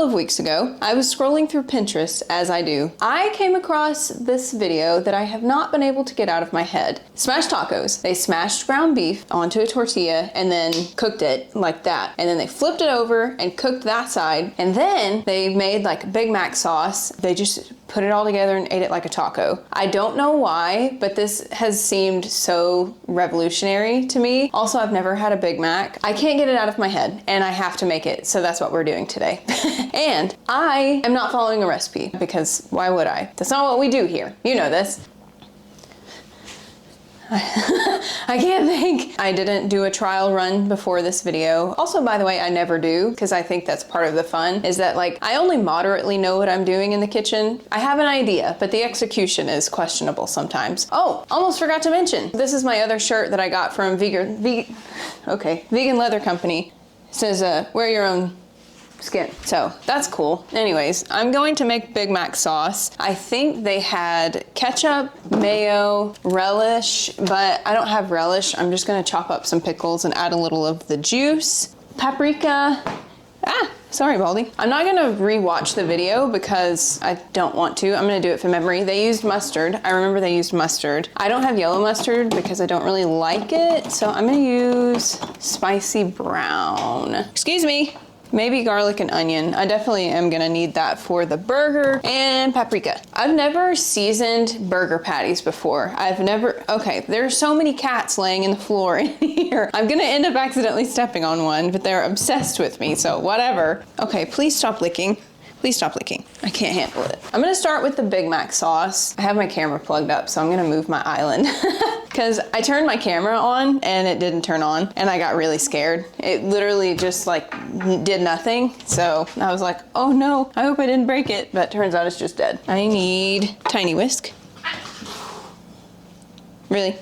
couple of weeks ago, I was scrolling through Pinterest, as I do. I came across this video that I have not been able to get out of my head. Smashed tacos. They smashed ground beef onto a tortilla and then cooked it like that. And then they flipped it over and cooked that side. And then they made like Big Mac sauce. They just put it all together and ate it like a taco. I don't know why, but this has seemed so revolutionary to me. Also, I've never had a Big Mac. I can't get it out of my head and I have to make it, so that's what we're doing today. And I am not following a recipe because why would I? That's not what we do here. You know this. I can't think. I didn't do a trial run before this video. Also, by the way, I never do because I think that's part of the fun is that like I only moderately know what I'm doing in the kitchen. I have an idea, but the execution is questionable sometimes. Oh, almost forgot to mention. This is my other shirt that I got from Vegan Leather Company. It says, wear your own skin. So that's cool. Anyways, I'm going to make Big Mac sauce. I think they had ketchup, mayo, relish, but I don't have relish. I'm just gonna chop up some pickles and add a little of the juice. Paprika. Sorry, Baldy. I'm not gonna rewatch the video because I don't want to. I'm gonna do it from memory. They used mustard. I remember they used mustard. I don't have yellow mustard because I don't really like it. So I'm gonna use spicy brown. Excuse me. Maybe garlic and onion. I definitely am gonna need that for the burger, and paprika. I've never seasoned burger patties before. Okay, there are so many cats laying in the floor in here. I'm gonna end up accidentally stepping on one, but they're obsessed with me, so whatever. Okay, please stop licking. Please stop licking. I can't handle it. I'm gonna start with the Big Mac sauce. I have my camera plugged up, so I'm gonna move my island. Because I turned my camera on and it didn't turn on and I got really scared. It literally just like did nothing. So I was like, oh no, I hope I didn't break it. But turns out it's just dead. I need tiny whisk. Really?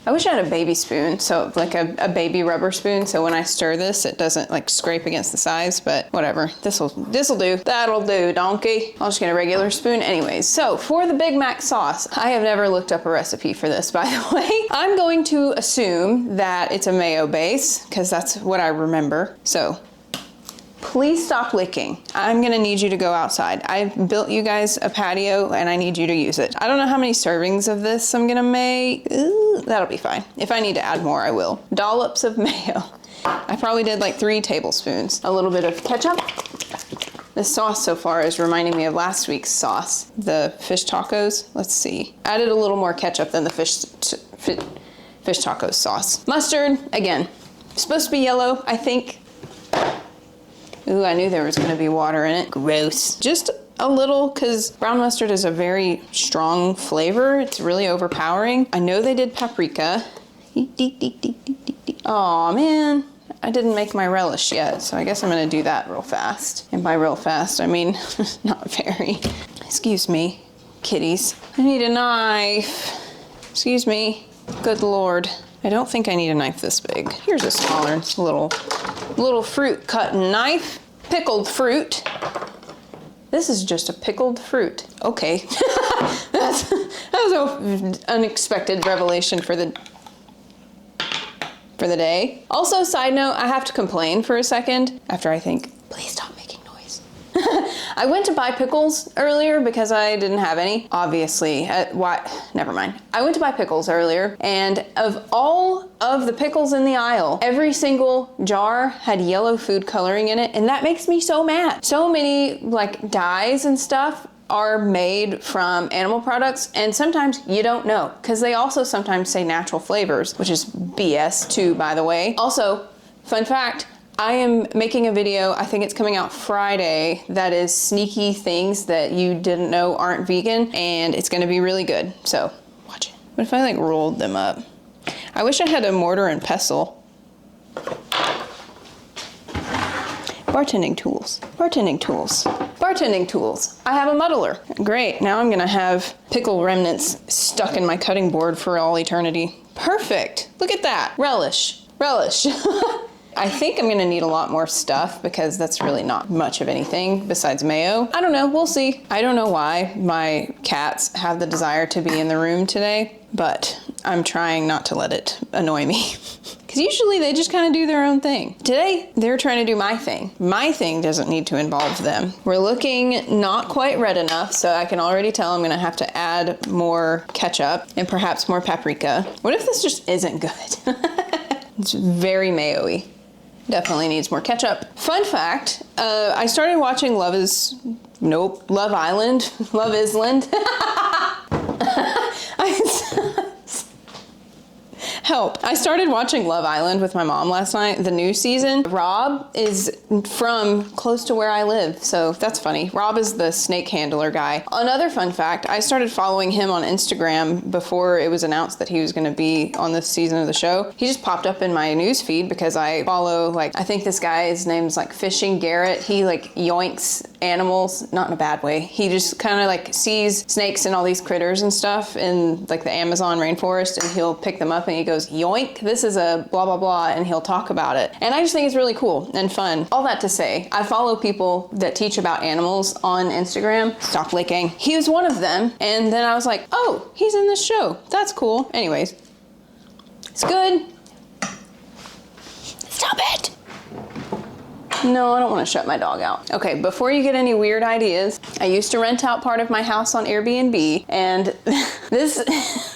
I wish I had a baby spoon, so like a baby rubber spoon, so when I stir this, it doesn't like scrape against the sides, but whatever. This'll do. That'll do, donkey. I'll just get a regular spoon anyways. So for the Big Mac sauce, I have never looked up a recipe for this, by the way. I'm going to assume that it's a mayo base, because that's what I remember. So please stop licking. I'm gonna need you to go outside. I've built you guys a patio and I need you to use it. I don't know how many servings of this I'm gonna make. Ooh, that'll be fine. If I need to add more, I will. Dollops of mayo. I probably did like 3 tablespoons. A little bit of ketchup. This sauce so far is reminding me of last week's sauce, the fish tacos. Let's see. Added a little more ketchup than the fish tacos sauce. Mustard, again, supposed to be yellow, I think. Ooh, I knew there was gonna be water in it. Gross. Just a little, because brown mustard is a very strong flavor. It's really overpowering. I know they did paprika. Aw, man. I didn't make my relish yet, so I guess I'm gonna do that real fast. And by real fast, I mean not very. Excuse me, kitties. I need a knife. Excuse me. Good Lord. I don't think I need a knife this big. Here's a smaller little fruit cutting knife. Pickled fruit. This is just a pickled fruit. Okay. that was an unexpected revelation for the day. Also, side note, I have to complain for a second after I think, please stop making noise. I went to buy pickles earlier because I didn't have any. Obviously, never mind. I went to buy pickles earlier, and of all of the pickles in the aisle, every single jar had yellow food coloring in it, and that makes me so mad. So many like dyes and stuff are made from animal products, and sometimes you don't know, because they also sometimes say natural flavors, which is BS too, by the way. Also, fun fact, I am making a video, I think it's coming out Friday, that is sneaky things that you didn't know aren't vegan, and it's gonna be really good, so watch it. What if I like rolled them up? I wish I had a mortar and pestle. Bartending tools, bartending tools, bartending tools. I have a muddler. Great, now I'm gonna have pickle remnants stuck in my cutting board for all eternity. Perfect, look at that. Relish, relish. I think I'm gonna need a lot more stuff because that's really not much of anything besides mayo. I don't know, we'll see. I don't know why my cats have the desire to be in the room today, but I'm trying not to let it annoy me. Because Because usually they just kind of do their own thing. Today, they're trying to do my thing. My thing doesn't need to involve them. We're looking not quite red enough, so I can already tell I'm gonna have to add more ketchup and perhaps more paprika. What if this just isn't good? It's very mayo-y. Definitely needs more ketchup. Fun fact, I started watching Love Island. Love Island. Help. I started watching Love Island with my mom last night, the new season. Rob is from close to where I live, so that's funny. Rob is the snake handler guy. Another fun fact, I started following him on Instagram before it was announced that he was gonna be on this season of the show. He just popped up in my news feed because I follow, like, I think this guy, his name's like Fishing Garrett. He like yoinks animals, not in a bad way. He just kind of like sees snakes and all these critters and stuff in like the Amazon rainforest, and he'll pick them up and he goes, yoink, this is a blah, blah, blah, and he'll talk about it. And I just think it's really cool and fun. All that to say, I follow people that teach about animals on Instagram. Stop licking. He was one of them, and then I was like, oh, he's in this show. That's cool. Anyways, it's good. Stop it. No, I don't want to shut my dog out. Okay, before you get any weird ideas, I used to rent out part of my house on Airbnb, and this...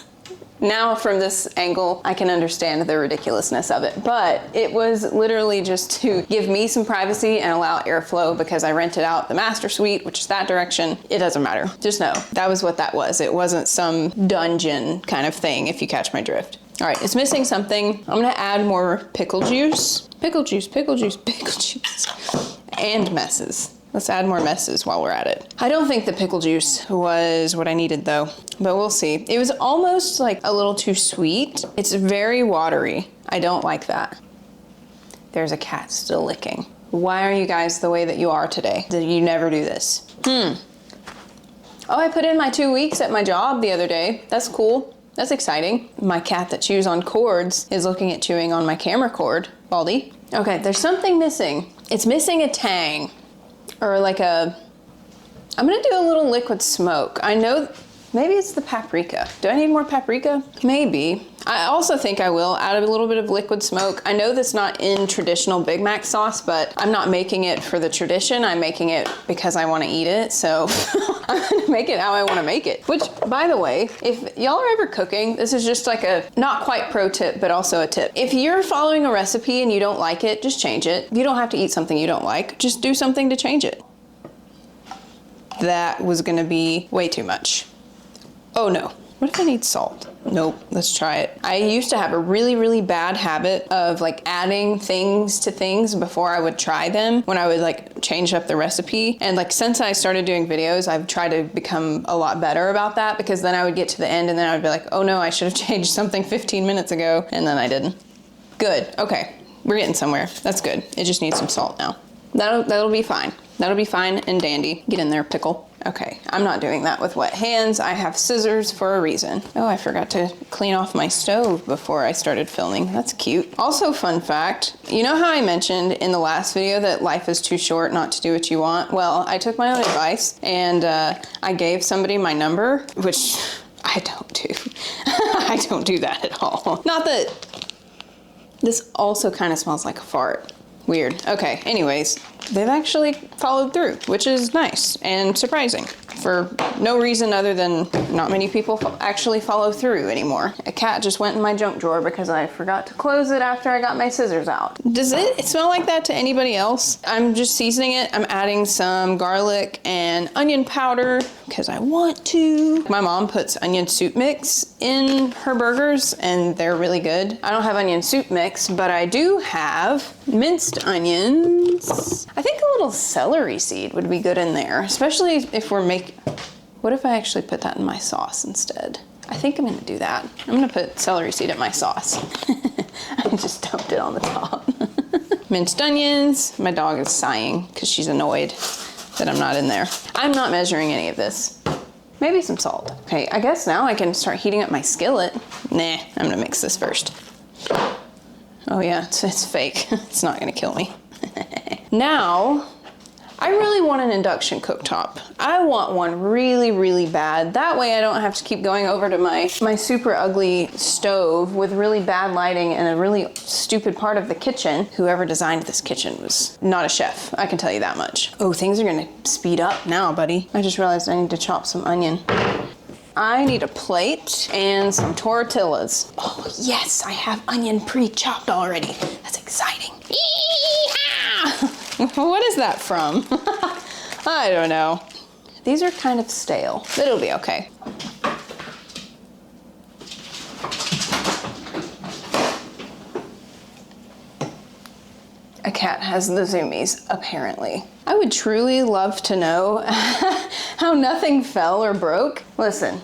Now from this angle, I can understand the ridiculousness of it, but it was literally just to give me some privacy and allow airflow because I rented out the master suite, which is that direction. It doesn't matter. Just know that was what that was. It wasn't some dungeon kind of thing, if you catch my drift. All right, it's missing something. I'm gonna add more pickle juice. Pickle juice, pickle juice, pickle juice, and messes. Let's add more messes while we're at it. I don't think the pickle juice was what I needed though, but we'll see. It was almost like a little too sweet. It's very watery. I don't like that. There's a cat still licking. Why are you guys the way that you are today? Did you never do this? Oh, I put in my 2 weeks at my job the other day. That's cool. That's exciting. My cat that chews on cords is looking at chewing on my camera cord. Baldy. Okay, there's something missing. It's missing a tang. Or like I'm gonna do a little liquid smoke. I know, maybe it's the paprika. Do I need more paprika? Maybe. I also think I will add a little bit of liquid smoke. I know that's not in traditional Big Mac sauce, but I'm not making it for the tradition. I'm making it because I wanna eat it. So I'm gonna make it how I wanna make it. Which, by the way, if y'all are ever cooking, this is just like a not quite pro tip, but also a tip. If you're following a recipe and you don't like it, just change it. You don't have to eat something you don't like. Just do something to change it. That was gonna be way too much. Oh no. What if I need salt? Nope, let's try it. I used to have a really, really bad habit of like adding things to things before I would try them when I would like change up the recipe. And like since I started doing videos, I've tried to become a lot better about that, because then I would get to the end and then I would be like, oh no, I should have changed something 15 minutes ago. And then I didn't. Good, okay, we're getting somewhere. That's good. It just needs some salt now. That'll be fine. That'll be fine and dandy. Get in there, pickle. Okay, I'm not doing that with wet hands. I have scissors for a reason. Oh, I forgot to clean off my stove before I started filming. That's cute. Also, fun fact, you know how I mentioned in the last video that life is too short not to do what you want? Well, I took my own advice and I gave somebody my number, which I don't do. I don't do that at all. Not that this also kind of smells like a fart. Weird. Okay, anyways, they've actually followed through, which is nice and surprising for no reason other than not many people actually follow through anymore. A cat just went in my junk drawer because I forgot to close it after I got my scissors out. Does it smell like that to anybody else? I'm just seasoning it. I'm adding some garlic and onion powder because I want to. My mom puts onion soup mix in her burgers and they're really good. I don't have onion soup mix, but I do have minced onions. I think a little celery seed would be good in there, especially if we're making, what if I actually put that in my sauce instead? I think I'm gonna do that. I'm gonna put celery seed in my sauce. I just dumped it on the top. Minced onions. My dog is sighing because she's annoyed that I'm not in there. I'm not measuring any of this. Maybe some salt. Okay, I guess now I can start heating up my skillet. Nah, I'm gonna mix this first. Oh yeah, it's fake. It's not gonna kill me. Now, I really want an induction cooktop. I want one really, really bad. That way I don't have to keep going over to my super ugly stove with really bad lighting and a really stupid part of the kitchen. Whoever designed this kitchen was not a chef, I can tell you that much. Oh, things are gonna speed up now, buddy. I just realized I need to chop some onion. I need a plate and some tortillas. Oh yes, I have onion pre-chopped already. That's exciting. What is that from? I don't know. These are kind of stale, but it'll be okay. A cat has the zoomies, apparently. I would truly love to know how nothing fell or broke. Listen,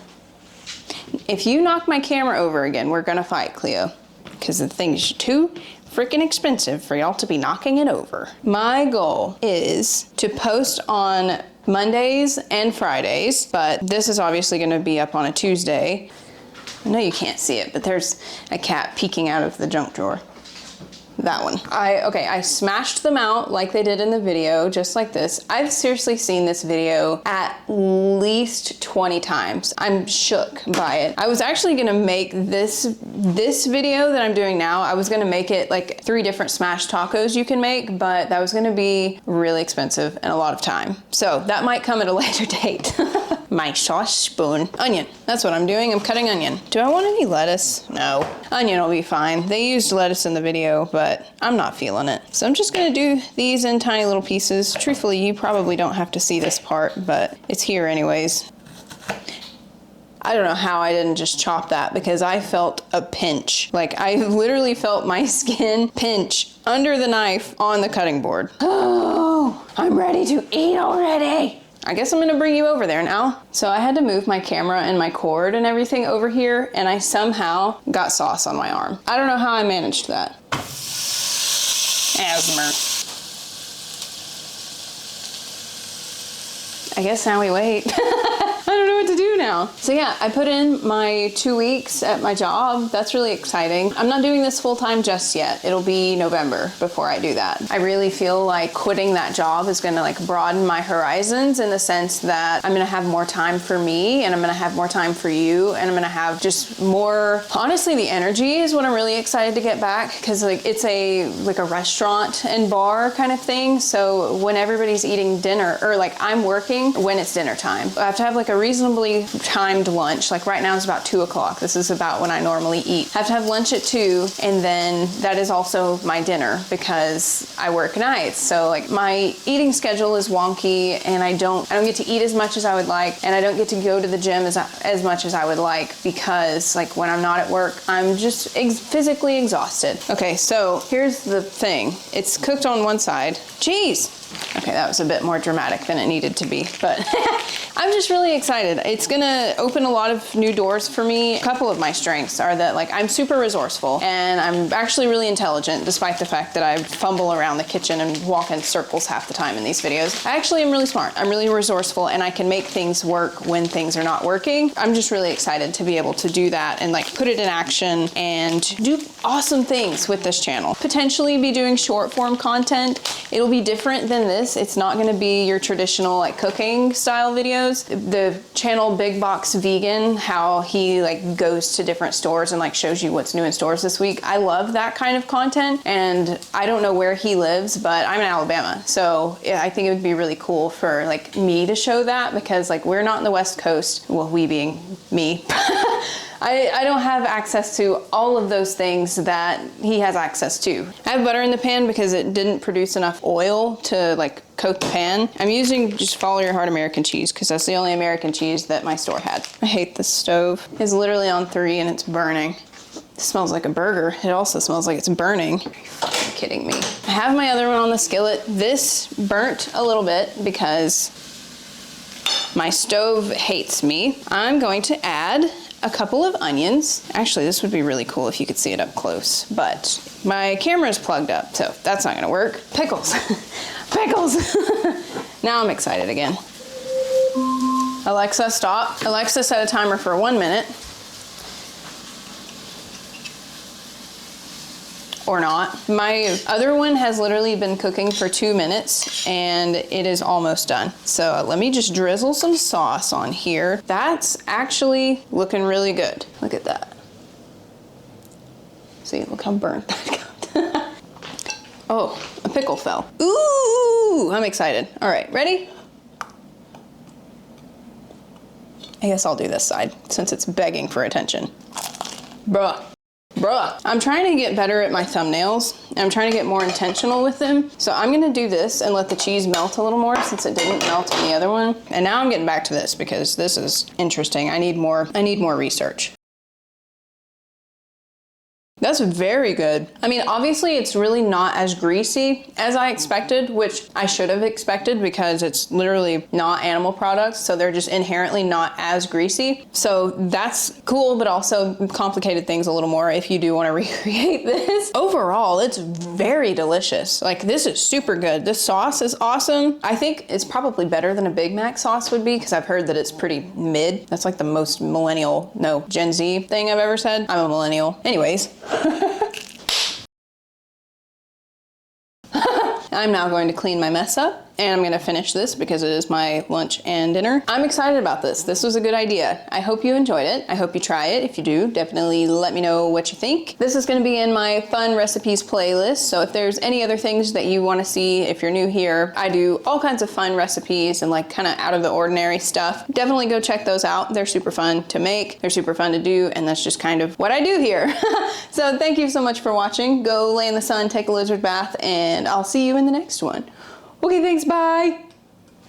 if you knock my camera over again, we're gonna fight, Cleo. Because the thing's too freaking expensive for y'all to be knocking it over. My goal is to post on Mondays and Fridays, but this is obviously gonna be up on a Tuesday. I know you can't see it, but there's a cat peeking out of the junk drawer. That one. I smashed them out like they did in the video, just like this. I've seriously seen this video at least 20 times. I'm shook by it. I was actually gonna make this video that I'm doing now, I was gonna make it like 3 different smashed tacos you can make, but that was gonna be really expensive and a lot of time. So that might come at a later date. My sauce spoon. Onion, that's what I'm doing, I'm cutting onion. Do I want any lettuce? No. Onion will be fine. They used lettuce in the video, but I'm not feeling it. So I'm just gonna do these in tiny little pieces. Truthfully, you probably don't have to see this part, but it's here anyways. I don't know how I didn't just chop that because I felt a pinch. Like I literally felt my skin pinch under the knife on the cutting board. Oh, I'm ready to eat already. I guess I'm gonna bring you over there now. So I had to move my camera and my cord and everything over here, and I somehow got sauce on my arm. I don't know how I managed that. Asthma. I guess now we wait. I don't know what to do now. So yeah, I put in my 2 weeks at my job. That's really exciting. I'm not doing this full time just yet. It'll be November before I do that. I really feel like quitting that job is gonna like broaden my horizons in the sense that I'm gonna have more time for me and I'm gonna have more time for you and I'm gonna have just more, honestly, the energy is what I'm really excited to get back because like it's a restaurant and bar kind of thing. So when everybody's eating dinner or like I'm working when it's dinner time, I have to have like a reasonably timed lunch. Like right now it's about 2 o'clock. This is about when I normally eat. I have to have lunch at 2 and then that is also my dinner because I work nights. So like my eating schedule is wonky and I don't get to eat as much as I would like and I don't get to go to the gym as much as I would like because like when I'm not at work, I'm just physically exhausted. Okay, so here's the thing. It's cooked on one side. Jeez. Okay, that was a bit more dramatic than it needed to be, but I'm just really excited. It's gonna open a lot of new doors for me. A couple of my strengths are that like I'm super resourceful and I'm actually really intelligent despite the fact that I fumble around the kitchen and walk in circles half the time in these videos. I actually am really smart. I'm really resourceful and I can make things work when things are not working. I'm just really excited to be able to do that and like put it in action and do awesome things with this channel. Potentially be doing short form content. It'll be different than this. It's not gonna be your traditional like cooking style videos. The channel Big Box Vegan, how he like goes to different stores and like shows you what's new in stores this week. I love that kind of content and I don't know where he lives, but I'm in Alabama. So yeah, I think it would be really cool for like me to show that because like we're not in the West Coast. Well, we being me. I don't have access to all of those things that he has access to. I have butter in the pan because it didn't produce enough oil to like coat the pan. I'm using just follow your heart American cheese because that's the only American cheese that my store had. I hate this stove. It's literally on 3 and it's burning. It smells like a burger. It also smells like it's burning. Are you fucking kidding me? I have my other one on the skillet. This burnt a little bit because my stove hates me. I'm going to add a couple of onions. Actually, this would be really cool if you could see it up close, but my camera is plugged up, so that's not gonna work. Pickles, pickles. Now I'm excited again. Alexa, stop. Alexa, set a timer for 1 minute. or not. My other one has literally been cooking for 2 minutes and it is almost done. So let me just drizzle some sauce on here. That's actually looking really good. Look at that. See, look how burnt that got. Oh, a pickle fell. Ooh, I'm excited. All right, ready? I guess I'll do this side since it's begging for attention. Bruh. I'm trying to get better at my thumbnails. I'm trying to get more intentional with them. So I'm gonna do this and let the cheese melt a little more since it didn't melt on the other one. And now I'm getting back to this because this is interesting. I need more research. That's very good. I mean, obviously it's really not as greasy as I expected, which I should have expected because it's literally not animal products. So they're just inherently not as greasy. So that's cool, but also complicated things a little more if you do want to recreate this. Overall, it's very delicious. Like, this is super good. This sauce is awesome. I think it's probably better than a Big Mac sauce would be because I've heard that it's pretty mid. That's like the most millennial, no, Gen Z thing I've ever said. I'm a millennial. Anyways. I'm now going to clean my mess up and I'm gonna finish this because it is my lunch and dinner. I'm excited about this. This was a good idea. I hope you enjoyed it. I hope you try it. If you do, definitely let me know what you think. This is gonna be in my fun recipes playlist. So if there's any other things that you wanna see, if you're new here, I do all kinds of fun recipes and like kind of out of the ordinary stuff. Definitely go check those out. They're super fun to make. They're super fun to do. And that's just kind of what I do here. So thank you so much for watching. Go lay in the sun, take a lizard bath, and I'll see you in the next one. Okay, thanks, bye.